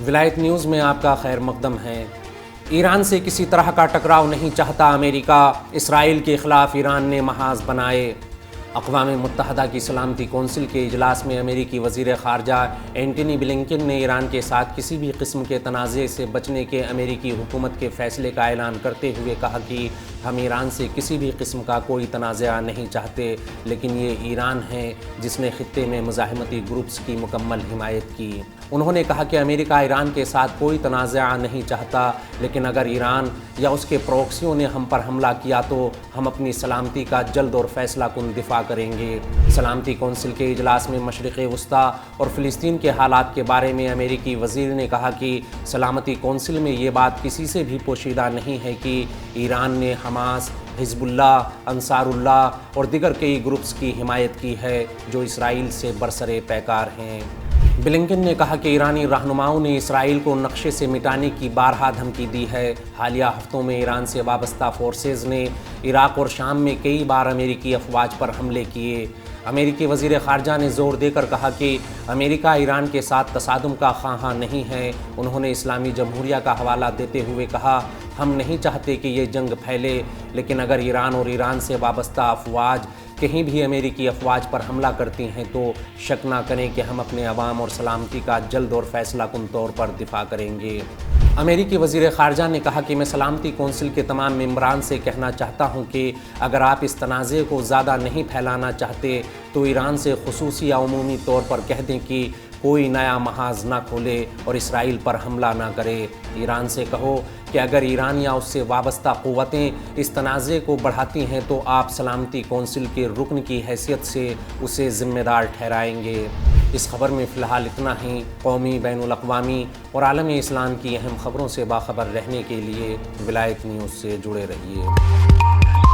ولایت نیوز میں آپ کا خیر مقدم ہے۔ ایران سے کسی طرح کا ٹکراؤ نہیں چاہتا امریکہ، اسرائیل کے خلاف ایران نے محاذ بنائے۔ اقوام متحدہ کی سلامتی کونسل کے اجلاس میں امریکی وزیر خارجہ اینٹنی بلنکن نے ایران کے ساتھ کسی بھی قسم کے تنازع سے بچنے کے امریکی حکومت کے فیصلے کا اعلان کرتے ہوئے کہا کہ ہم ایران سے کسی بھی قسم کا کوئی تنازع نہیں چاہتے، لیکن یہ ایران ہے جس نے خطے میں مزاحمتی گروپس کی مکمل حمایت کی۔ انہوں نے کہا کہ امریکہ ایران کے ساتھ کوئی تنازع نہیں چاہتا، لیکن اگر ایران یا اس کے پروکسیوں نے ہم پر حملہ کیا تو ہم اپنی سلامتی کا جلد اور فیصلہ کن دفاع کریں گے۔ سلامتی کونسل کے اجلاس میں مشرق وسطیٰ اور فلسطین کے حالات کے بارے میں امریکی وزیر نے کہا کہ سلامتی کونسل میں یہ بات کسی سے بھی پوشیدہ نہیں ہے کہ ایران نے حماس، حزب اللہ، انصار اللہ اور دیگر کئی گروپس کی حمایت کی ہے جو اسرائیل سے برسر پیکار ہیں۔ بلنکن نے کہا کہ ایرانی رہنماؤں نے اسرائیل کو نقشے سے مٹانے کی بارہا دھمکی دی ہے۔ حالیہ ہفتوں میں ایران سے وابستہ فورسز نے عراق اور شام میں کئی بار امریکی افواج پر حملے کیے۔ امریکی وزیر خارجہ نے زور دے کر کہا کہ امریکہ ایران کے ساتھ تصادم کا خواہاں نہیں ہے۔ انہوں نے اسلامی جمہوریہ کا حوالہ دیتے ہوئے کہا، ہم نہیں چاہتے کہ یہ جنگ پھیلے، لیکن اگر ایران اور ایران سے وابستہ افواج کہیں بھی امریکی افواج پر حملہ کرتی ہیں تو شک نہ کریں کہ ہم اپنے عوام اور سلامتی کا جلد اور فیصلہ کن طور پر دفاع کریں گے۔ امریکی وزیر خارجہ نے کہا کہ میں سلامتی کونسل کے تمام ممبران سے کہنا چاہتا ہوں کہ اگر آپ اس تنازع کو زیادہ نہیں پھیلانا چاہتے تو ایران سے خصوصی یا عمومی طور پر کہہ دیں کہ کوئی نیا محاذ نہ کھولے اور اسرائیل پر حملہ نہ کرے۔ ایران سے کہو کہ اگر ایران یا اس سے وابستہ قوتیں اس تنازع کو بڑھاتی ہیں تو آپ سلامتی کونسل کے رکن کی حیثیت سے اسے ذمہ دار ٹھہرائیں گے۔ اس خبر میں فی الحال اتنا ہی۔ قومی، بین الاقوامی اور عالمی اسلام کی اہم خبروں سے باخبر رہنے کے لیے ولایت نیوز سے جڑے رہیے۔